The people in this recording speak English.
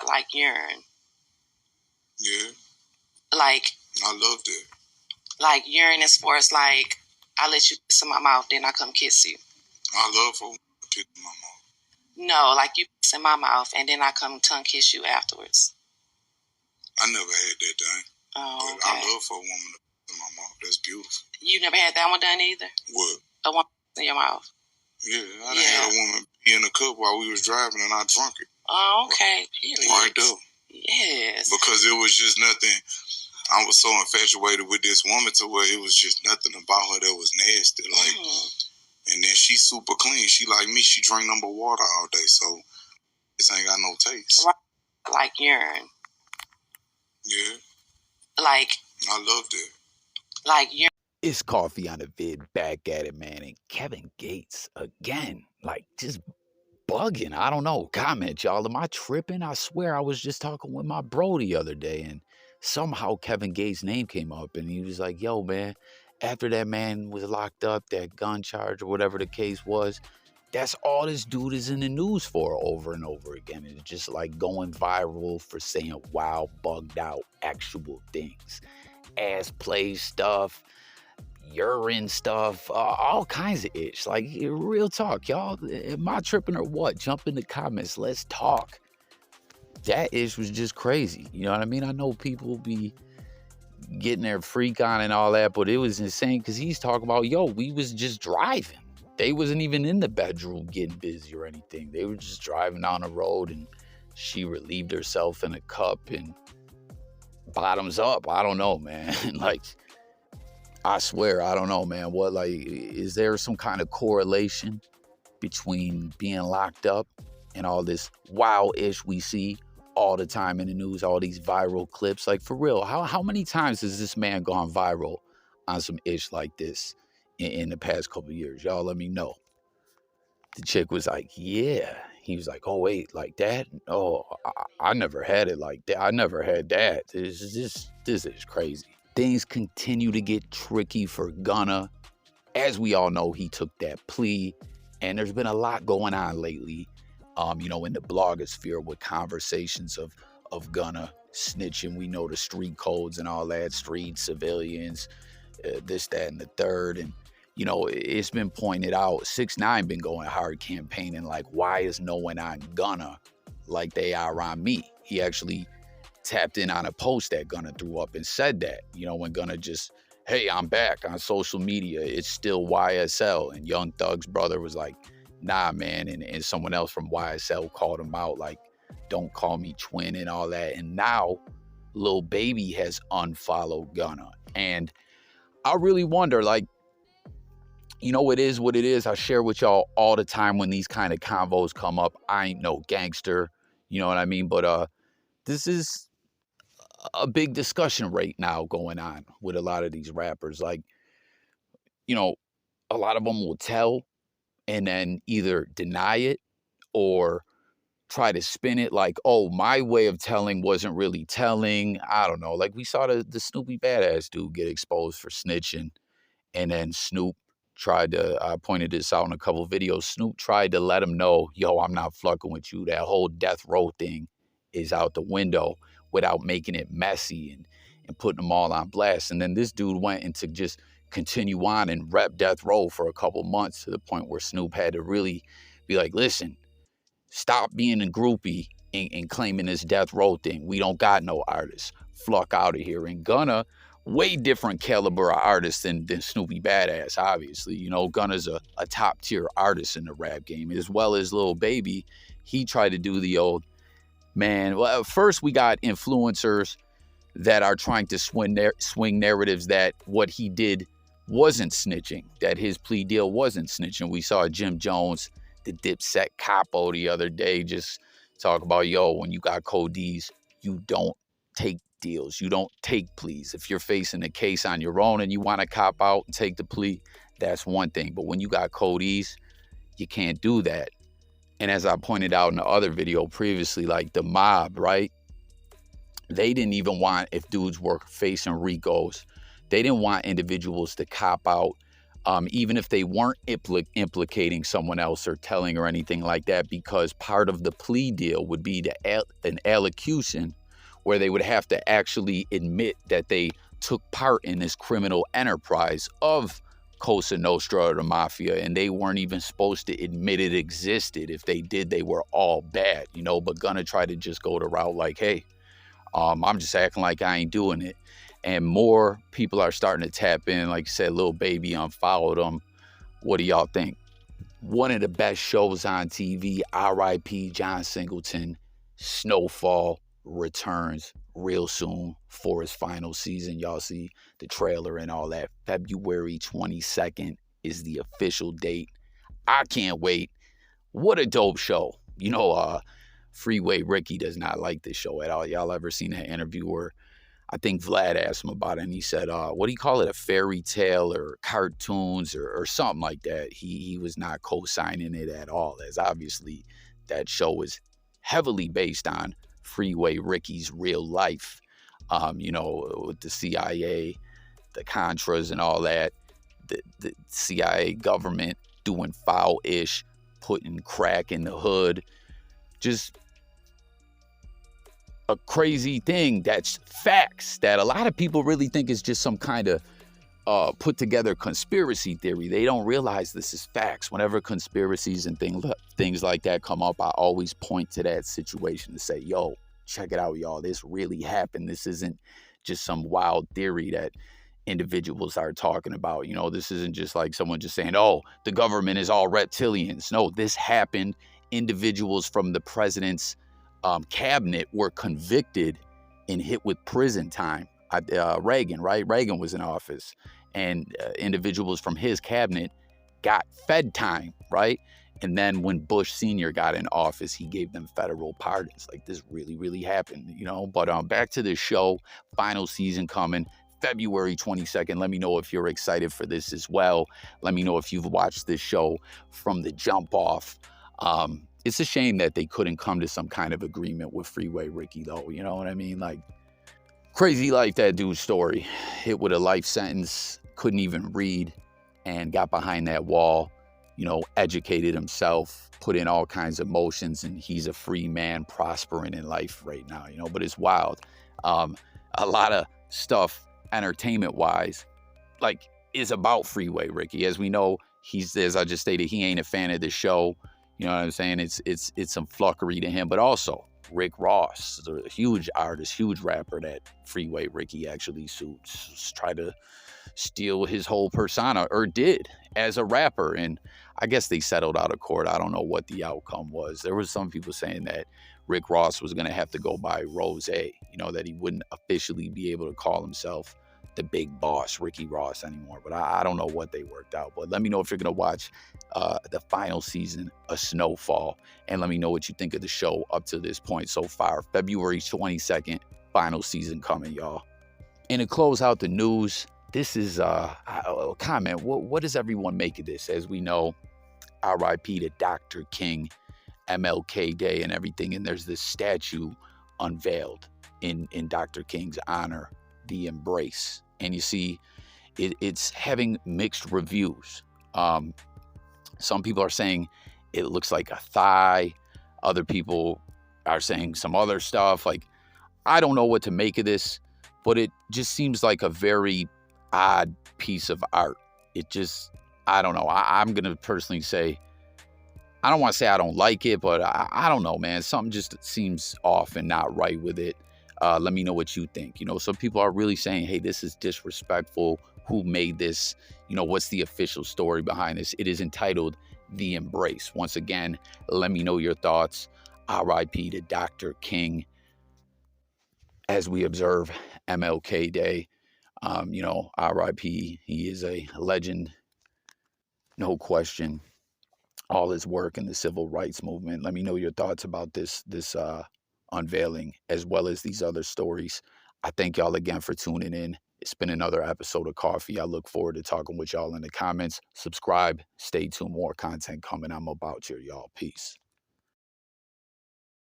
like urine. Yeah. Like, I love that. Like urine as far as like, I let you piss in my mouth, then I come kiss you. I love for piss in my mouth. No, like you piss in my mouth, and then I come tongue kiss you afterwards. I never had that done. Oh, but okay. I love for a woman to piss in my mouth. That's beautiful. You never had that one done either? What? A woman in your mouth? Yeah, I done had a woman be in a cup while we was driving, and I drunk it. Oh, okay. Right there. Yes. Because it was just nothing. I was so infatuated with this woman to where it was just nothing about her that was nasty. Like, and then she's super clean. She like me. She drink number water all day, so this ain't got no taste. Right. Like urine. Yeah. Like, I love that. Like urine. It's Coffee on the Vid, back at it, man. And Kevin Gates again, like just bugging. I don't know. Comment, y'all. Am I tripping? I swear I was just talking with my bro the other day, and somehow Kevin Gates' name came up, and he was like, yo, man, after that man was locked up, that gun charge or whatever the case was, that's all this dude is in the news for over and over again. It's just like going viral for saying wild, bugged out, actual things. Ass play stuff, urine stuff, all kinds of itch. Like, real talk, y'all. Am I tripping or what? Jump in the comments. Let's talk. That itch was just crazy. You know what I mean? I know people be getting their freak on and all that, but it was insane because he's talking about, yo, we was just driving. They wasn't even in the bedroom getting busy or anything. They were just driving down the road, and she relieved herself in a cup and bottoms up. I don't know, man. Like, I swear, I don't know, man. What, like, is there some kind of correlation between being locked up and all this wild ish we see all the time in the news, all these viral clips? Like, for real, how many times has this man gone viral on some ish like this in the past couple of years? Y'all let me know. The chick was like, yeah. He was like, oh, wait, like that? Oh, I never had it like that. I never had that. This is crazy. Things continue to get tricky for Gunna. As we all know, he took that plea, and there's been a lot going on lately, in the blogosphere with conversations of Gunna snitching. We know the street codes and all that, street civilians, this, that, and the third. And, it's been pointed out, 6ix9ine been going hard campaigning, like, why is no one on Gunna like they are on me? He actually tapped in on a post that Gunna threw up and said that, when Gunna just, hey, I'm back on social media, it's still YSL. And Young Thug's brother was like, nah, man. And someone else from YSL called him out, like, don't call me twin and all that. And now Lil Baby has unfollowed Gunna. And I really wonder, like, it is what it is. I share with y'all all the time when these kind of convos come up. I ain't no gangster, you know what I mean? But this is a big discussion right now going on with a lot of these rappers. Like, a lot of them will tell and then either deny it or try to spin it like, oh, my way of telling wasn't really telling. I don't know. Like, we saw the Snoopy Badass dude get exposed for snitching, and then Snoop tried to, I pointed this out in a couple of videos, Snoop tried to let him know, yo, I'm not fucking with you. That whole death row thing is out the window, without making it messy and putting them all on blast. And then this dude went into just continue on and rep death row for a couple months, to the point where Snoop had to really be like, listen, stop being a groupie and claiming this death row thing. We don't got no artists. Fluck out of here. And Gunna, way different caliber of artist than Snoopy Badass, obviously. Gunna's a top tier artist in the rap game, as well as Lil Baby. He tried to do the old, man, well, first we got influencers that are trying to swing narratives that what he did wasn't snitching, that his plea deal wasn't snitching. We saw Jim Jones, the Dipset capo, the other day just talk about, yo, when you got Codees, you don't take deals. You don't take pleas. If you're facing a case on your own and you want to cop out and take the plea, that's one thing. But when you got Codees, you can't do that. And as I pointed out in the other video previously, like the mob, right? They didn't even want, if dudes were facing RICOs, they didn't want individuals to cop out even if they weren't implicating someone else or telling or anything like that, because part of the plea deal would be an allocution where they would have to actually admit that they took part in this criminal enterprise of Cosa Nostra or the Mafia, and they weren't even supposed to admit it existed. If they did, they were all bad, but Gunna tried to just go the route like, hey, I'm just acting like I ain't doing it. And more people are starting to tap in. Like I said, Lil Baby unfollowed them. What do y'all think? One of the best shows on TV, R.I.P. John Singleton, Snowfall returns real soon for his final season. Y'all see the trailer and all that. February 22nd is the official date. I can't wait. What a dope show. Freeway Ricky does not like this show at all. Y'all ever seen that interview where I think Vlad asked him about it, and he said, what do you call it, a fairy tale or cartoons or something like that? He was not co-signing it at all, as obviously that show is heavily based on Freeway Ricky's real life, with the CIA, the Contras and all that, the CIA government doing foul-ish, putting crack in the hood, just a crazy thing that's facts that a lot of people really think is just some kind of put together conspiracy theory. They don't realize this is facts. Whenever conspiracies and things like that come up, I always point to that situation to say, yo, check it out, y'all. This really happened. This isn't just some wild theory that individuals are talking about. This isn't just like someone just saying, oh, the government is all reptilians. No, this happened. Individuals from the president's cabinet were convicted and hit with prison time. Reagan, right? Reagan was in office, and individuals from his cabinet got fed time, right? And then when Bush Sr. got in office, he gave them federal pardons. Like, this really, really happened, But back to the show, final season coming, February 22nd. Let me know if you're excited for this as well. Let me know if you've watched this show from the jump off. It's a shame that they couldn't come to some kind of agreement with Freeway Ricky, though. You know what I mean? Like, crazy life, that dude's story. Hit with a life sentence, couldn't even read, and got behind that wall, educated himself, put in all kinds of motions, and he's a free man prospering in life right now, But it's wild. A lot of stuff, entertainment-wise, like, is about Freeway Ricky. As we know, as I just stated, he ain't a fan of the show. You know what I'm saying? It's some fluffery to him, but also Rick Ross, a huge artist, huge rapper that Freeway Ricky actually suits, tried to steal his whole persona, or did, as a rapper. And I guess they settled out of court. I don't know what the outcome was. There was some people saying that Rick Ross was going to have to go by Rose, that he wouldn't officially be able to call himself the big boss, Ricky Ross, anymore. But I don't know what they worked out. But let me know if you're going to watch the final season of Snowfall. And let me know what you think of the show up to this point so far. February 22nd, final season coming, y'all. And to close out the news, this is a comment. What does everyone make of this? As we know, R.I.P. to Dr. King, MLK Day and everything. And there's this statue unveiled in Dr. King's honor, the Embrace. And you see, it's having mixed reviews. Some people are saying it looks like a thigh. Other people are saying some other stuff. Like, I don't know what to make of this, but it just seems like a very odd piece of art. It just, I don't know. I'm going to personally say, I don't want to say I don't like it, but I don't know, man. Something just seems off and not right with it. Let me know what you think. Some people are really saying, hey, this is disrespectful. Who made this? What's the official story behind this? It is entitled The Embrace. Once again, let me know your thoughts. R.I.P. to Dr. King. As we observe MLK Day, R.I.P. He is a legend, no question. All his work in the civil rights movement. Let me know your thoughts about this unveiling, as well as these other stories. I thank y'all again for tuning in. It's been another episode of Coffee. I look forward to talking with y'all in the comments. Subscribe. Stay tuned. More content coming. I'm about you, y'all. Peace.